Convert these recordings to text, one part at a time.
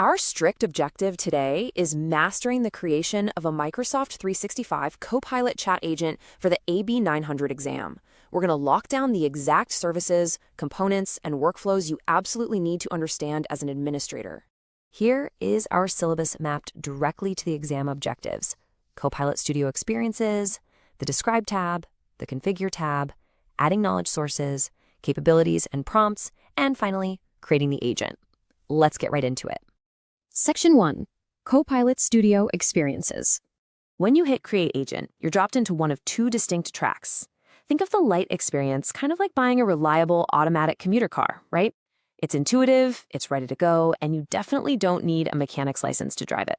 Our strict objective today is mastering the creation of a Microsoft 365 Copilot chat agent for the AB 900 exam. We're going to lock down the exact services, components, and workflows you absolutely need to understand as an administrator. Here is our syllabus mapped directly to the exam objectives: Copilot Studio experiences, the Describe tab, the Configure tab, adding knowledge sources, capabilities and prompts, and finally, creating the agent. Let's get right into it. Section 1. Copilot Studio Experiences. When you hit Create Agent, you're dropped into one of two distinct tracks. Think of the light experience kind of like buying a reliable automatic commuter car, right? It's intuitive, it's ready to go, and you definitely don't need a mechanic's license to drive it.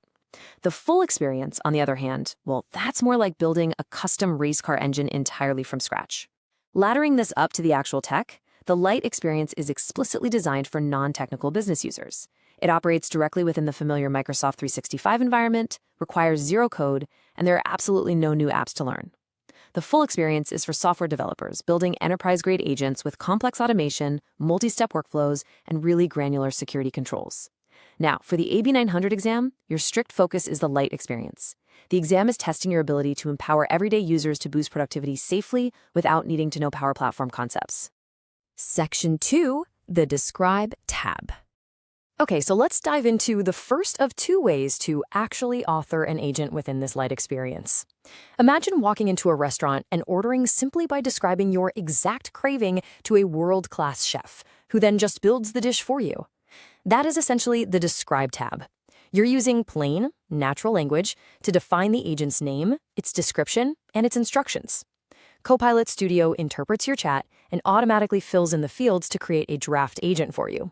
The full experience, on the other hand, well, that's more like building a custom race car engine entirely from scratch. Laddering this up to the actual tech, the light experience is explicitly designed for non-technical business users. It operates directly within the familiar Microsoft 365 environment, requires zero code, and there are absolutely no new apps to learn. The full experience is for software developers building enterprise-grade agents with complex automation, multi-step workflows, and really granular security controls. Now, for the AB 900 exam, your strict focus is the light experience. The exam is testing your ability to empower everyday users to boost productivity safely without needing to know Power Platform concepts. Section 2. The Describe tab. Okay, so let's dive into the first of two ways to actually author an agent within this light experience. Imagine walking into a restaurant and ordering simply by describing your exact craving to a world-class chef, who then just builds the dish for you. That is essentially the Describe tab. You're using plain, natural language to define the agent's name, its description, and its instructions. Copilot Studio interprets your chat and automatically fills in the fields to create a draft agent for you.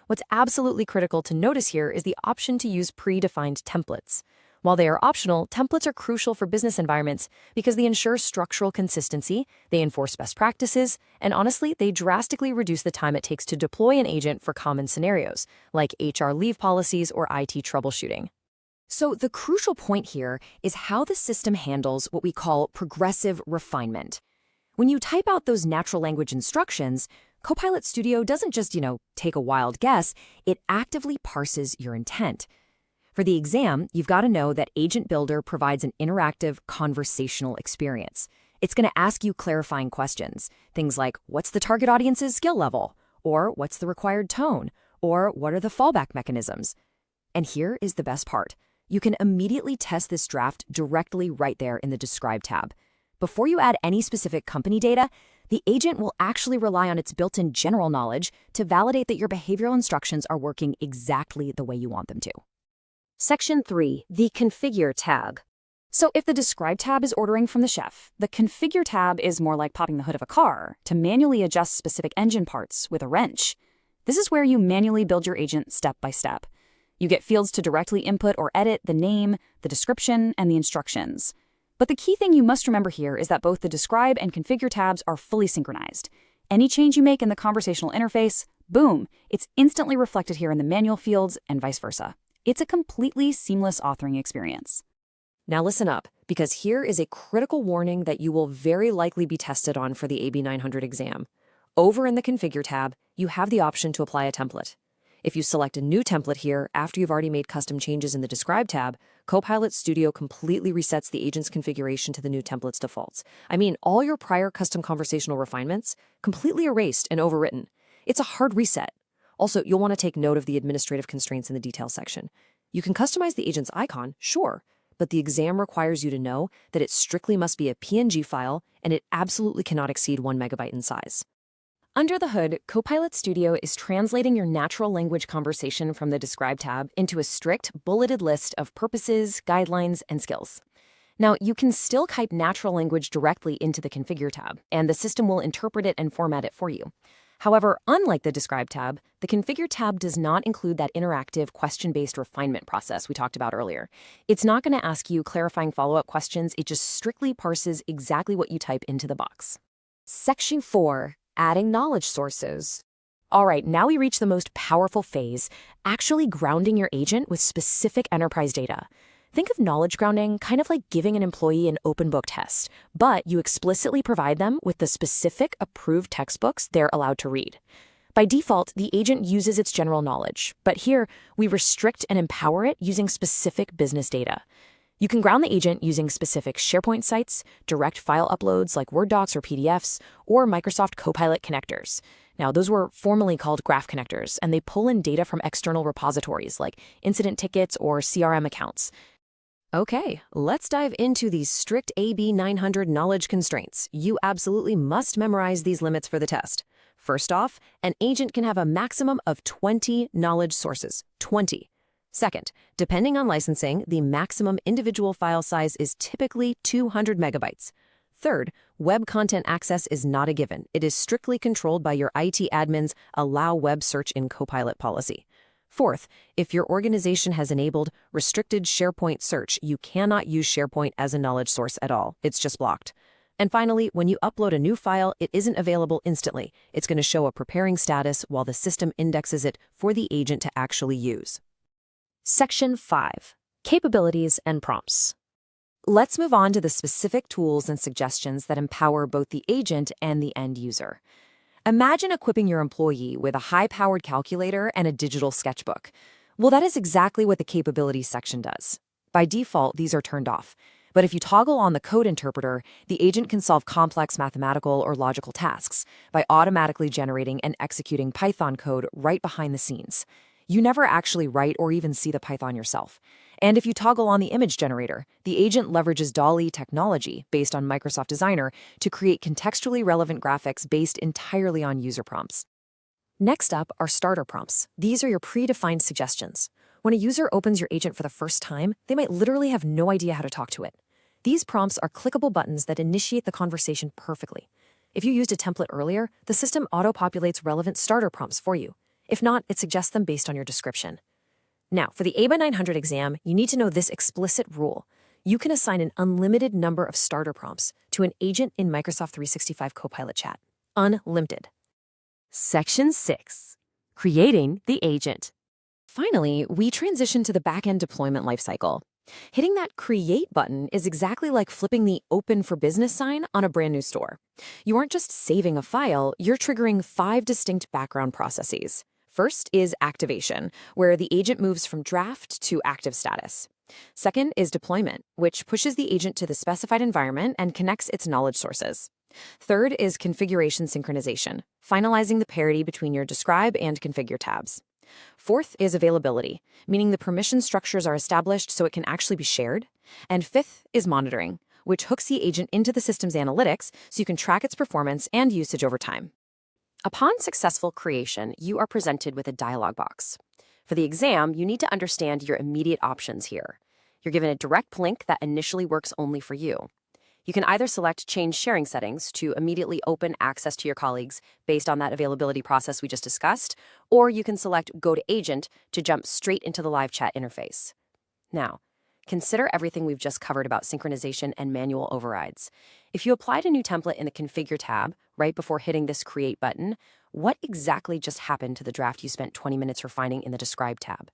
What's absolutely critical to notice here is the option to use predefined templates. While they are optional, templates are crucial for business environments because they ensure structural consistency, they enforce best practices, and honestly, they drastically reduce the time it takes to deploy an agent for common scenarios, like HR leave policies or IT troubleshooting. So the crucial point here is how the system handles what we call progressive refinement. When you type out those natural language instructions, Copilot Studio doesn't just, take a wild guess, it actively parses your intent. For the exam, you've got to know that Agent Builder provides an interactive conversational experience. It's going to ask you clarifying questions, things like, what's the target audience's skill level? Or what's the required tone? Or what are the fallback mechanisms? And here is the best part. You can immediately test this draft directly right there in the Describe tab. Before you add any specific company data, the agent will actually rely on its built-in general knowledge to validate that your behavioral instructions are working exactly the way you want them to. Section 3. The Configure tab. So if the Describe tab is ordering from the chef, the Configure tab is more like popping the hood of a car to manually adjust specific engine parts with a wrench. This is where you manually build your agent step by step. You get fields to directly input or edit the name, the description, and the instructions. But the key thing you must remember here is that both the Describe and Configure tabs are fully synchronized. Any change you make in the conversational interface, boom, it's instantly reflected here in the manual fields and vice versa. It's a completely seamless authoring experience. Now listen up, because here is a critical warning that you will very likely be tested on for the AB 900 exam. Over in the Configure tab, you have the option to apply a template. If you select a new template here after you've already made custom changes in the Describe tab, Copilot Studio completely resets the agent's configuration to the new template's defaults. I mean, all your prior custom conversational refinements completely erased and overwritten. It's a hard reset. Also, you'll want to take note of the administrative constraints in the details section. You can customize the agent's icon, sure, but the exam requires you to know that it strictly must be a PNG file and it absolutely cannot exceed 1 megabyte in size. Under the hood, Copilot Studio is translating your natural language conversation from the Describe tab into a strict, bulleted list of purposes, guidelines, and skills. Now, you can still type natural language directly into the Configure tab, and the system will interpret it and format it for you. However, unlike the Describe tab, the Configure tab does not include that interactive, question-based refinement process we talked about earlier. It's not going to ask you clarifying follow-up questions, it just strictly parses exactly what you type into the box. Section 4. Adding knowledge sources. All right, now we reach the most powerful phase, actually grounding your agent with specific enterprise data. Think of knowledge grounding kind of like giving an employee an open book test, but you explicitly provide them with the specific approved textbooks they're allowed to read. By default, the agent uses its general knowledge, but here we restrict and empower it using specific business data. You can ground the agent using specific SharePoint sites, direct file uploads like Word docs or PDFs, or Microsoft Copilot connectors. Now, those were formerly called graph connectors, and they pull in data from external repositories like incident tickets or CRM accounts. Okay, let's dive into these strict AB 900 knowledge constraints. You absolutely must memorize these limits for the test. First off, an agent can have a maximum of 20 knowledge sources. 20. Second, depending on licensing, the maximum individual file size is typically 200 megabytes. Third, web content access is not a given. It is strictly controlled by your IT admin's Allow Web Search in Copilot policy. Fourth, if your organization has enabled restricted SharePoint search, you cannot use SharePoint as a knowledge source at all. It's just blocked. And finally, when you upload a new file, it isn't available instantly. It's going to show a preparing status while the system indexes it for the agent to actually use. Section 5. Capabilities and prompts. Let's move on to the specific tools and suggestions that empower both the agent and the end user. Imagine equipping your employee with a high-powered calculator and a digital sketchbook. Well, that is exactly what the capabilities section does. By default, these are turned off. But if you toggle on the code interpreter, the agent can solve complex mathematical or logical tasks by automatically generating and executing Python code right behind the scenes. You never actually write or even see the Python yourself. And if you toggle on the image generator, the agent leverages DALL-E technology based on Microsoft Designer to create contextually relevant graphics based entirely on user prompts. Next up are starter prompts. These are your predefined suggestions. When a user opens your agent for the first time, they might literally have no idea how to talk to it. These prompts are clickable buttons that initiate the conversation perfectly. If you used a template earlier, the system auto-populates relevant starter prompts for you. If not, it suggests them based on your description. Now, for the AB 900 exam, you need to know this explicit rule. You can assign an unlimited number of starter prompts to an agent in Microsoft 365 Copilot Chat. Unlimited. Section 6. Creating the agent. Finally, we transition to the back-end deployment lifecycle. Hitting that Create button is exactly like flipping the Open for Business sign on a brand new store. You aren't just saving a file, you're triggering 5 distinct background processes. First is activation, where the agent moves from draft to active status. Second is deployment, which pushes the agent to the specified environment and connects its knowledge sources. Third is configuration synchronization, finalizing the parity between your describe and configure tabs. Fourth is availability, meaning the permission structures are established so it can actually be shared. And fifth is monitoring, which hooks the agent into the system's analytics so you can track its performance and usage over time. Upon successful creation, you are presented with a dialog box. For the exam, you need to understand your immediate options here. You're given a direct link that initially works only for you. You can either select Change Sharing Settings to immediately open access to your colleagues based on that availability process we just discussed, or you can select Go to Agent to jump straight into the live chat interface. Now, consider everything we've just covered about synchronization and manual overrides. If you applied a new template in the Configure tab right before hitting this Create button, what exactly just happened to the draft you spent 20 minutes refining in the Describe tab?